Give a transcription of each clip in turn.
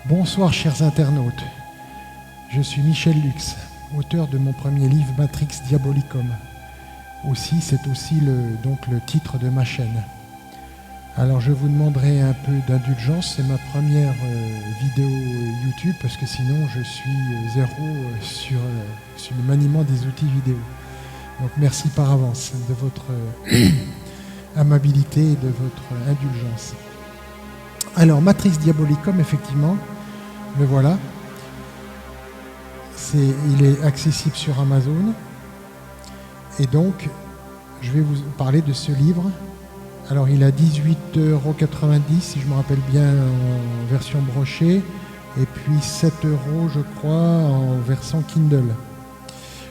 Bonsoir chers internautes, je suis Michel Lux, auteur de mon premier livre Matrix Diabolicum. C'est aussi le titre de ma chaîne. Alors je vous demanderai un peu d'indulgence, c'est ma première vidéo YouTube parce que sinon je suis zéro sur le maniement des outils vidéo. Donc merci par avance de votre amabilité et de votre indulgence. Alors Matrix Diabolicum, effectivement, le voilà. Il est accessible sur Amazon. Et donc, je vais vous parler de ce livre. Alors, il a 18,90 € si je me rappelle bien en version brochée, et puis 7 € je crois en version Kindle.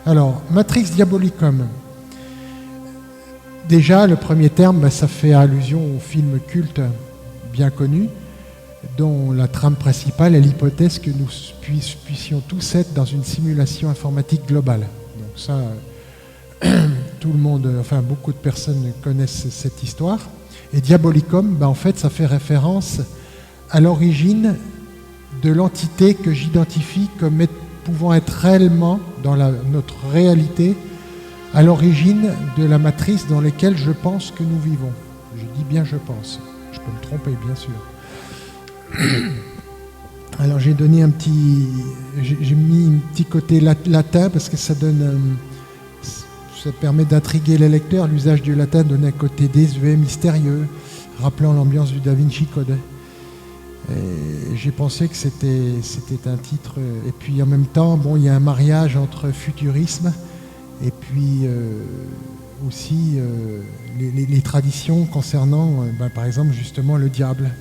Alors, Matrix Diabolicum. Déjà, le premier terme, ça fait allusion au film culte bien connu, dont la trame principale est l'hypothèse que nous puissions tous être dans une simulation informatique globale. Donc ça, tout le monde, enfin beaucoup de personnes connaissent cette histoire. Et Diabolicum, en fait, ça fait référence à l'origine de l'entité que j'identifie comme pouvant être réellement dans notre réalité, à l'origine de la matrice dans laquelle je pense que nous vivons. Je dis bien je pense. Je peux me tromper, bien sûr. Alors j'ai donné j'ai mis un petit côté latin parce que ça permet d'intriguer les lecteurs. L'usage du latin donne un côté désuet, mystérieux, rappelant l'ambiance du Da Vinci Code. J'ai pensé que c'était un titre. Et puis en même temps, il y a un mariage entre futurisme et puis aussi les traditions concernant, par exemple, justement le diable.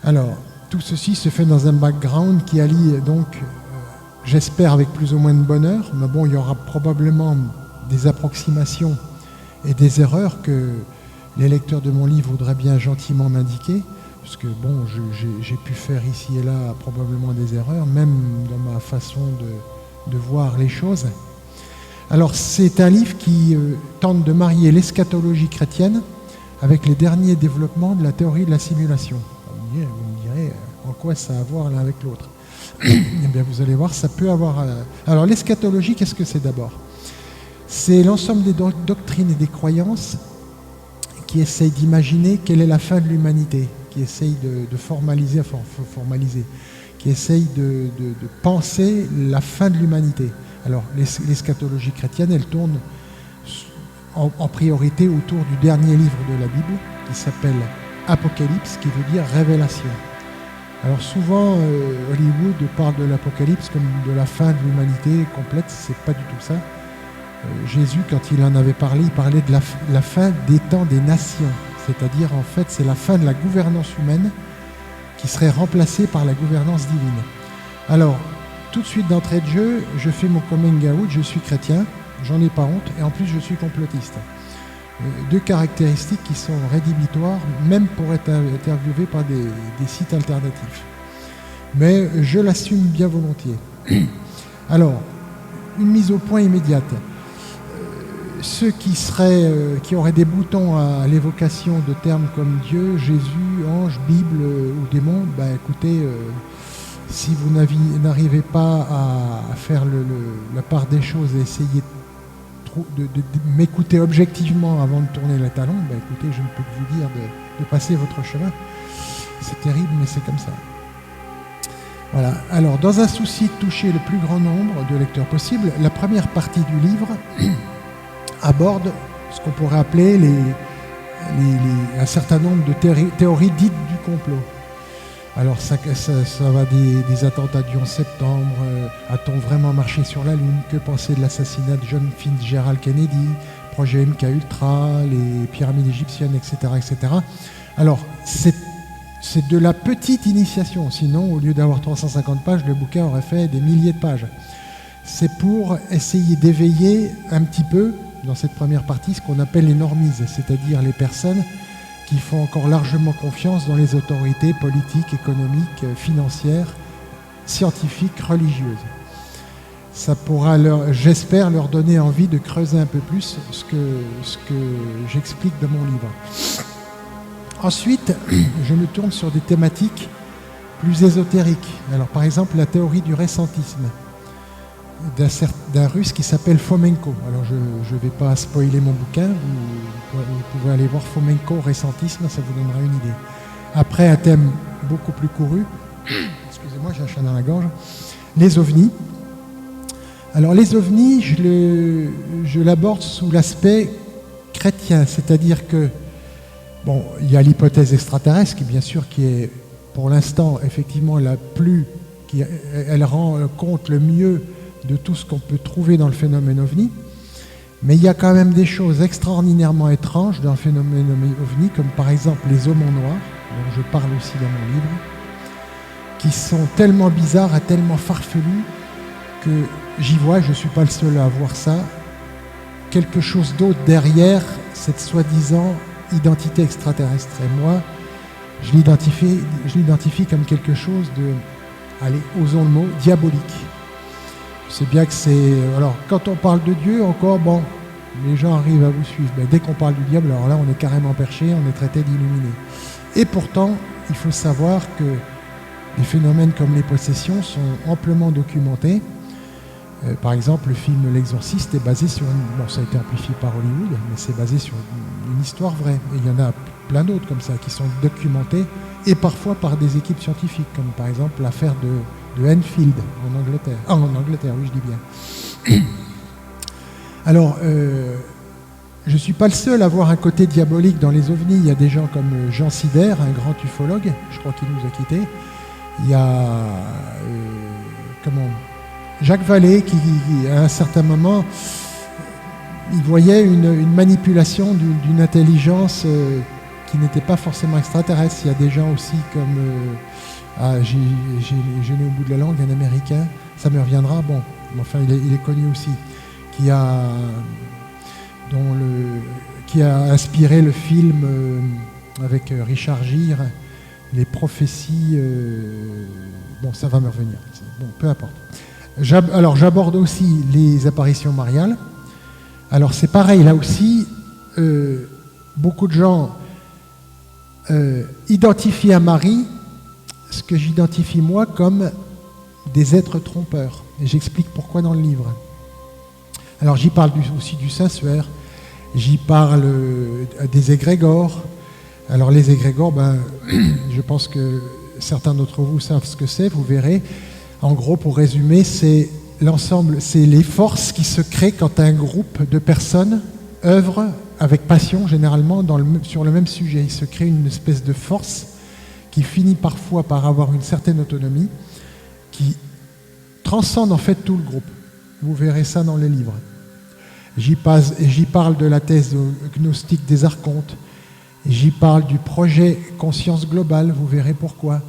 Alors, tout ceci se fait dans un background qui allie donc, j'espère avec plus ou moins de bonheur, mais il y aura probablement des approximations et des erreurs que les lecteurs de mon livre voudraient bien gentiment m'indiquer, parce que j'ai pu faire ici et là probablement des erreurs, même dans ma façon de voir les choses. Alors, c'est un livre qui tente de marier l'eschatologie chrétienne avec les derniers développements de la théorie de la simulation. Vous me direz en quoi ça a à voir l'un avec l'autre. Eh bien, vous allez voir, ça peut avoir... Alors, l'eschatologie, qu'est-ce que c'est d'abord? C'est l'ensemble des doctrines et des croyances qui essayent d'imaginer quelle est la fin de l'humanité, qui essayent de formaliser, qui essayent de penser la fin de l'humanité. Alors, l'eschatologie chrétienne, elle tourne en priorité autour du dernier livre de la Bible, qui s'appelle Apocalypse, qui veut dire révélation. Alors souvent, Hollywood parle de l'Apocalypse comme de la fin de l'humanité complète, c'est pas du tout ça. Jésus, quand il en avait parlé, il parlait de la fin des temps des nations, c'est-à-dire en fait c'est la fin de la gouvernance humaine qui serait remplacée par la gouvernance divine. Alors, tout de suite d'entrée de jeu, je fais mon coming out, je suis chrétien, j'en ai pas honte, et en plus je suis complotiste. Deux caractéristiques qui sont rédhibitoires, même pour être interviewé par des sites alternatifs. Mais je l'assume bien volontiers. Alors, une mise au point immédiate. Ceux qui auraient des boutons à l'évocation de termes comme Dieu, Jésus, ange, Bible ou démon, écoutez, si vous n'arrivez pas à faire la part des choses et essayer de m'écouter objectivement avant de tourner le talon, écoutez, je ne peux que vous dire de passer votre chemin. C'est terrible, mais c'est comme ça. Voilà. Alors, dans un souci de toucher le plus grand nombre de lecteurs possible, la première partie du livre aborde ce qu'on pourrait appeler un certain nombre de théories dites du complot. Alors ça va des attentats du 11 septembre, a-t-on vraiment marché sur la Lune, que penser de l'assassinat de John Fitzgerald Kennedy, projet MK Ultra, les pyramides égyptiennes, etc. etc. Alors c'est de la petite initiation, sinon au lieu d'avoir 350 pages, le bouquin aurait fait des milliers de pages. C'est pour essayer d'éveiller un petit peu, dans cette première partie, ce qu'on appelle les normises, c'est-à-dire les personnes qui font encore largement confiance dans les autorités politiques, économiques, financières, scientifiques, religieuses. Ça pourra, j'espère, leur donner envie de creuser un peu plus ce que j'explique dans mon livre. Ensuite, je me tourne sur des thématiques plus ésotériques. Alors par exemple la théorie du ressentisme d'un russe qui s'appelle Fomenko. Alors je ne vais pas spoiler mon bouquin, vous pouvez aller voir Fomenko, ressentisme, ça vous donnera une idée. Après un thème beaucoup plus couru, excusez-moi j'ai un chat dans la gorge, les ovnis. Alors les ovnis, je l'aborde sous l'aspect chrétien, c'est-à-dire que, bon, il y a l'hypothèse extraterrestre, qui bien sûr qui est pour l'instant effectivement elle rend compte le mieux de tout ce qu'on peut trouver dans le phénomène ovni, mais il y a quand même des choses extraordinairement étranges dans le phénomène ovni, comme par exemple les aumons noirs, dont je parle aussi dans mon livre, qui sont tellement bizarres et tellement farfelus que j'y vois, je ne suis pas le seul à voir ça, quelque chose d'autre derrière cette soi-disant identité extraterrestre. Et moi, je l'identifie comme quelque chose de, allez, osons le mot, diabolique. Je sais bien que c'est... Alors, quand on parle de Dieu, encore, bon, les gens arrivent à vous suivre. Mais dès qu'on parle du diable, alors là, on est carrément perché, on est traité d'illuminé. Et pourtant, il faut savoir que des phénomènes comme les possessions sont amplement documentés. Par exemple, le film L'Exorciste est basé sur bon, ça a été amplifié par Hollywood, mais c'est basé sur une histoire vraie. Et il y en a plein d'autres comme ça qui sont documentés et parfois par des équipes scientifiques, comme par exemple l'affaire de Enfield en Angleterre. Ah, en Angleterre, oui, je dis bien. Alors, je ne suis pas le seul à voir un côté diabolique dans les ovnis. Il y a des gens comme Jean Sider, un grand ufologue, je crois qu'il nous a quittés. Il y a Jacques Vallée qui, à un certain moment, il voyait une manipulation d'une intelligence qui n'était pas forcément extraterrestre. Il y a des gens aussi comme... j'ai au bout de la langue, un Américain, ça me reviendra, bon, enfin il est connu aussi, qui a inspiré le film avec Richard Gere, les prophéties... bon, ça va me revenir, bon, peu importe. Alors j'aborde aussi les apparitions mariales. Alors c'est pareil, là aussi, beaucoup de gens identifient à Marie ce que j'identifie moi comme des êtres trompeurs. Et j'explique pourquoi dans le livre. Alors j'y parle aussi du Saint-Suaire, j'y parle des égrégores. Alors les égrégores, je pense que certains d'entre vous savent ce que c'est, vous verrez. En gros, pour résumer, c'est l'ensemble, c'est les forces qui se créent quand un groupe de personnes œuvre avec passion, généralement sur le même sujet. Il se crée une espèce de force qui finit parfois par avoir une certaine autonomie, qui transcende en fait tout le groupe. Vous verrez ça dans les livres. J'y parle de la thèse gnostique des archontes. J'y parle du projet conscience globale, vous verrez pourquoi.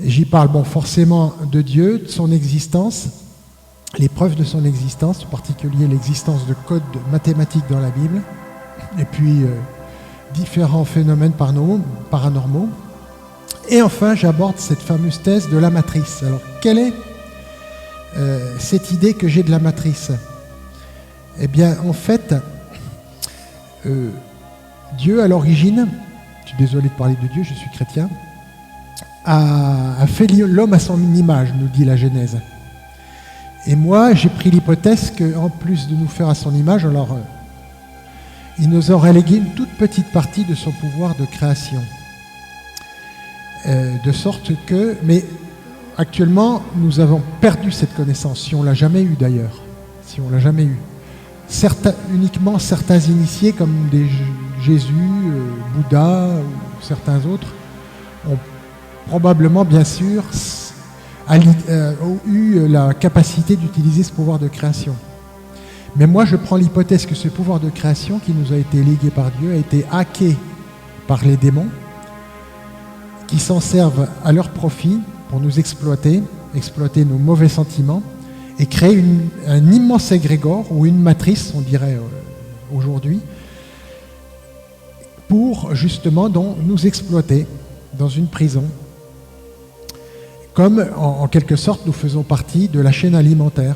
J'y parle, bon, forcément de Dieu, de son existence, les preuves de son existence, en particulier l'existence de codes mathématiques dans la Bible, et puis différents phénomènes paranormaux. Et enfin, j'aborde cette fameuse thèse de la matrice. Alors, quelle est cette idée que j'ai de la matrice? Eh bien, en fait, Dieu, à l'origine, je suis désolé de parler de Dieu, je suis chrétien, a fait l'homme à son image, nous dit la Genèse. Et moi, j'ai pris l'hypothèse qu'en plus de nous faire à son image, alors, il nous aurait légué une toute petite partie de son pouvoir de création. De sorte que, mais actuellement, nous avons perdu cette connaissance, si on ne l'a jamais eue d'ailleurs, si on ne l'a jamais eue. Uniquement certains initiés, comme des Jésus, Bouddha ou certains autres, ont probablement, bien sûr, ont eu la capacité d'utiliser ce pouvoir de création. Mais moi, je prends l'hypothèse que ce pouvoir de création qui nous a été légué par Dieu a été hacké par les démons qui s'en servent à leur profit pour nous exploiter nos mauvais sentiments et créer un immense égrégore ou une matrice, on dirait aujourd'hui, pour justement nous exploiter dans une prison. Comme, en quelque sorte, nous faisons partie de la chaîne alimentaire.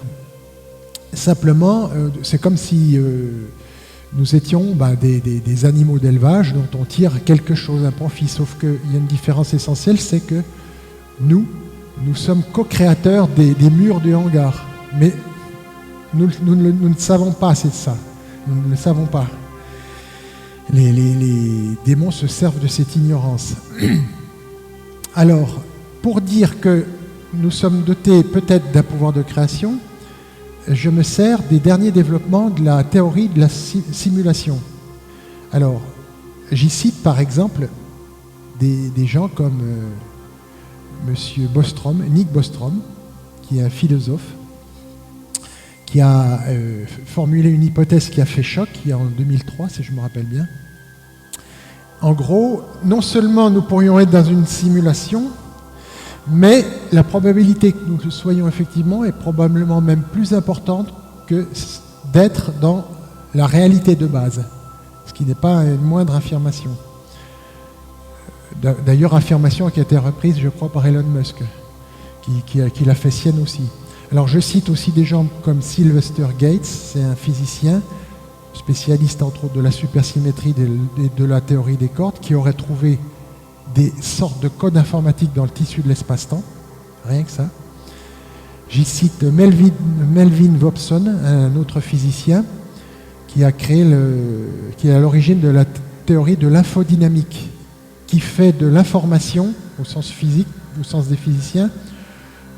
Simplement, c'est comme si nous étions des animaux d'élevage dont on tire quelque chose, un profit. Sauf qu'il y a une différence essentielle, c'est que nous sommes co-créateurs des murs du hangar. Mais nous ne savons pas, c'est ça. Nous ne le savons pas. Les démons se servent de cette ignorance. Alors, pour dire que nous sommes dotés peut-être d'un pouvoir de création, je me sers des derniers développements de la théorie de la simulation. Alors, j'y cite par exemple des gens comme Monsieur Bostrom, Nick Bostrom, qui est un philosophe, qui a formulé une hypothèse qui a fait choc, qui est en 2003, si je me rappelle bien. En gros, non seulement nous pourrions être dans une simulation, mais la probabilité que nous le soyons effectivement est probablement même plus importante que d'être dans la réalité de base, ce qui n'est pas une moindre affirmation. D'ailleurs, affirmation qui a été reprise, je crois, par Elon Musk, qui l'a fait sienne aussi. Alors, je cite aussi des gens comme Sylvester Gates, c'est un physicien, spécialiste entre autres de la supersymétrie et de la théorie des cordes, qui aurait trouvé des sortes de codes informatiques dans le tissu de l'espace-temps, rien que ça. J'y cite Melvin Vobson, un autre physicien, qui est à l'origine de la théorie de l'infodynamique, qui fait de l'information, au sens physique, au sens des physiciens,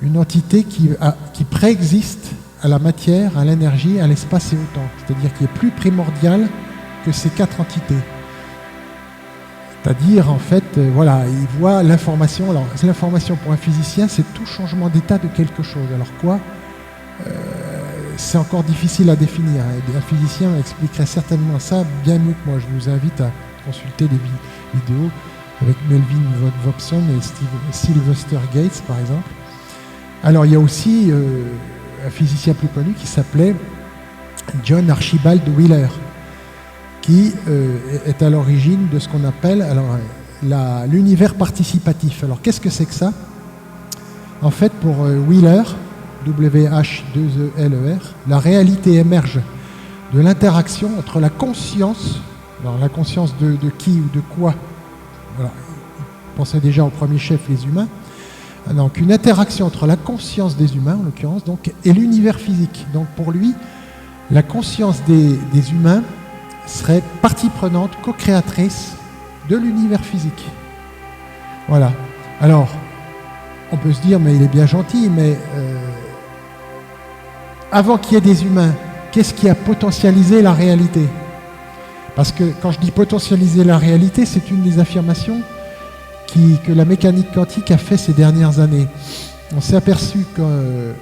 une entité qui préexiste à la matière, à l'énergie, à l'espace et au temps, c'est-à-dire qui est plus primordiale que ces quatre entités. C'est-à-dire, en fait, voilà, il voit l'information. Alors, l'information pour un physicien, c'est tout changement d'état de quelque chose. Alors quoi c'est encore difficile à définir. Un physicien expliquerait certainement ça bien mieux que moi. Je vous invite à consulter des vidéos avec Melvin Vobson et Sylvester Gates, par exemple. Alors, il y a aussi un physicien plus connu qui s'appelait John Archibald Wheeler, qui est à l'origine de ce qu'on appelle l'univers participatif. Alors, qu'est-ce que c'est que ça? En fait, pour Wheeler, W-H-2-E-L-E-R, la réalité émerge de l'interaction entre la conscience, alors la conscience de qui ou de quoi? Voilà, il pensait déjà au premier chef, les humains. Donc, une interaction entre la conscience des humains, en l'occurrence, donc, et l'univers physique. Donc, pour lui, la conscience des humains serait partie prenante, co-créatrice de l'univers physique. Voilà. Alors, on peut se dire, mais il est bien gentil, mais avant qu'il y ait des humains, qu'est-ce qui a potentialisé la réalité? Parce que quand je dis potentialiser la réalité, c'est une des affirmations que la mécanique quantique a fait ces dernières années. On s'est aperçu que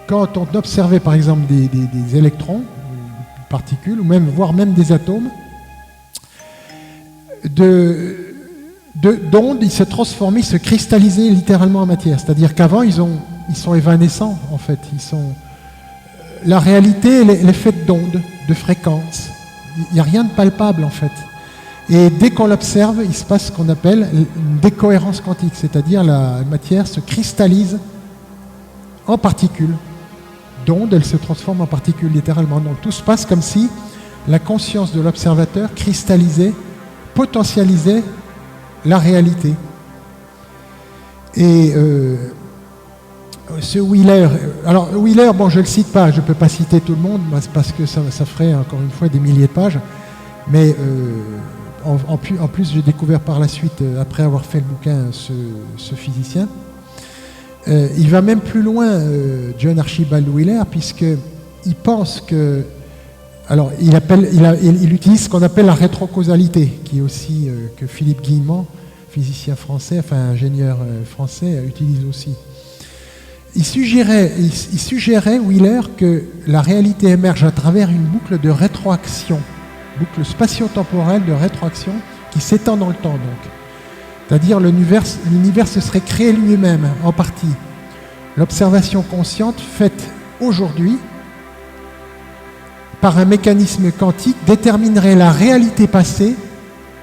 quand on observait par exemple des électrons, des particules, ou voire même des atomes, d'ondes, ils se transformaient, ils se cristallisaient littéralement en matière. C'est-à-dire qu'avant, ils sont évanescents, en fait. La réalité, elle est faite d'ondes, de fréquences. Il n'y a rien de palpable, en fait. Et dès qu'on l'observe, il se passe ce qu'on appelle une décohérence quantique, c'est-à-dire la matière se cristallise en particules. D'ondes, elle se transforme en particules, littéralement. Donc tout se passe comme si la conscience de l'observateur cristallisait, potentialisait la réalité. Et ce Wheeler, alors Wheeler, bon, je ne le cite pas, je ne peux pas citer tout le monde, parce que ça ferait encore une fois des milliers de pages, mais en plus, j'ai découvert par la suite, après avoir fait le bouquin, ce physicien. Il va même plus loin, John Archibald Wheeler, puisqu'il pense que... Alors, il utilise ce qu'on appelle la rétrocausalité, qui est aussi que Philippe Guillemont, physicien français, enfin ingénieur français, utilise aussi. Il suggérait, Wheeler, que la réalité émerge à travers une boucle de rétroaction, boucle spatio-temporelle de rétroaction qui s'étend dans le temps, donc. C'est-à-dire l'univers se serait créé lui-même, en partie. L'observation consciente faite aujourd'hui par un mécanisme quantique déterminerait la réalité passée,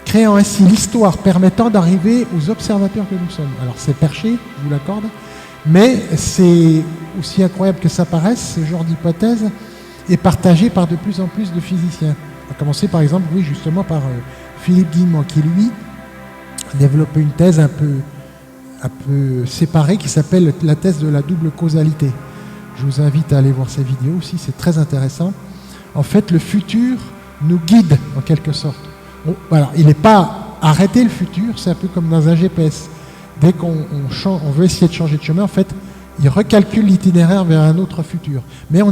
créant ainsi l'histoire permettant d'arriver aux observateurs que nous sommes. Alors c'est perché, je vous l'accorde, mais c'est aussi incroyable que ça paraisse, ce genre d'hypothèse est partagé par de plus en plus de physiciens. À commencer par exemple, oui, justement par Philippe Guillemont, qui lui a développé une thèse un un peu séparée qui s'appelle la thèse de la double causalité. Je vous invite à aller voir ces vidéos aussi, c'est très intéressant. En fait, le futur nous guide en quelque sorte. Alors, il n'est pas arrêté le futur, c'est un peu comme dans un GPS. Dès qu'on veut essayer de changer de chemin, en fait, il recalcule l'itinéraire vers un autre futur. Mais on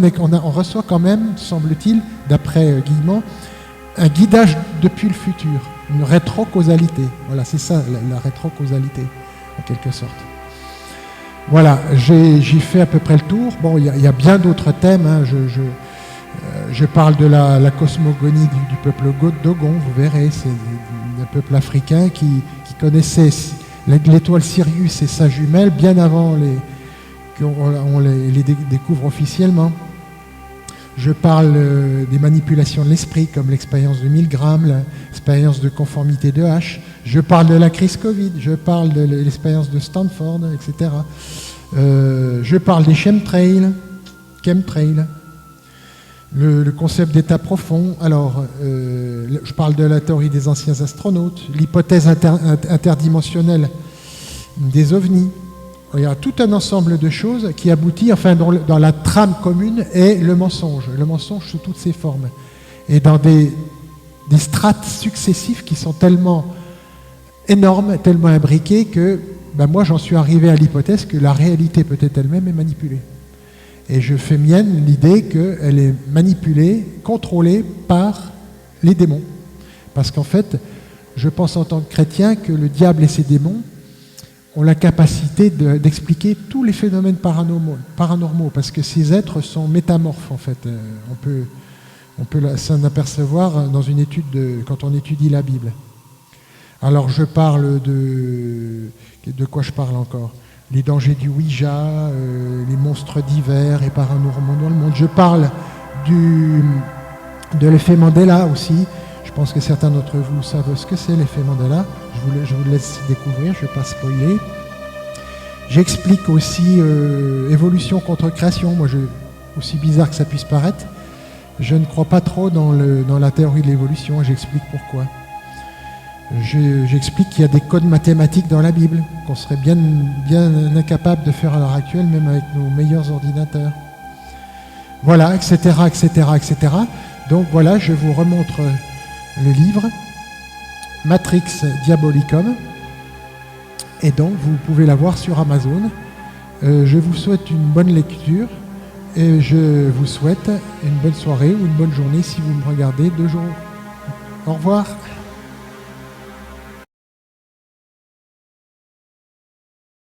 reçoit quand même, semble-t-il, d'après Guillemot, un guidage depuis le futur, une rétrocausalité. Voilà, c'est ça, la rétrocausalité, en quelque sorte. Voilà, j'ai fait à peu près le tour. Bon, il y a bien d'autres thèmes. Hein. Je parle de la cosmogonie du peuple Dogon, vous verrez, c'est un peuple africain qui connaissait l'étoile Sirius et sa jumelle bien avant qu'on les découvre officiellement. Je parle des manipulations de l'esprit, comme l'expérience de Milgram, l'expérience de conformité de H. Je parle de la crise Covid, je parle de l'expérience de Stanford, etc. Je parle des chemtrails, le concept d'état profond. Alors, je parle de la théorie des anciens astronautes, l'hypothèse interdimensionnelle des ovnis. Il y a tout un ensemble de choses qui aboutit, enfin, dans la trame commune est le mensonge sous toutes ses formes. Et dans des strates successives qui sont tellement énormes, tellement imbriquées que moi j'en suis arrivé à l'hypothèse que la réalité peut-être elle-même est manipulée. Et je fais mienne l'idée qu'elle est manipulée, contrôlée par les démons. Parce qu'en fait, je pense en tant que chrétien que le diable et ses démons ont la capacité d'expliquer tous les phénomènes paranormaux, parce que ces êtres sont métamorphes en fait. On peut s'en apercevoir dans une étude quand on étudie la Bible. Alors je parle de quoi je parle encore? Les dangers du Ouija, les monstres divers et paranormaux dans le monde. Je parle de l'effet Mandela aussi. Je pense que certains d'entre vous savent ce que c'est l'effet Mandela. Je vous laisse découvrir, je ne vais pas spoiler. J'explique aussi évolution contre création. Moi, aussi bizarre que ça puisse paraître, je ne crois pas trop dans la théorie de l'évolution et j'explique pourquoi. J'explique qu'il y a des codes mathématiques dans la Bible, qu'on serait bien incapable de faire à l'heure actuelle, même avec nos meilleurs ordinateurs. Voilà, etc., etc., etc. Donc voilà, je vous remontre le livre Matrix Diabolicum, et donc vous pouvez l'avoir sur Amazon. Je vous souhaite une bonne lecture et je vous souhaite une bonne soirée ou une bonne journée si vous me regardez 2 jours. Au revoir.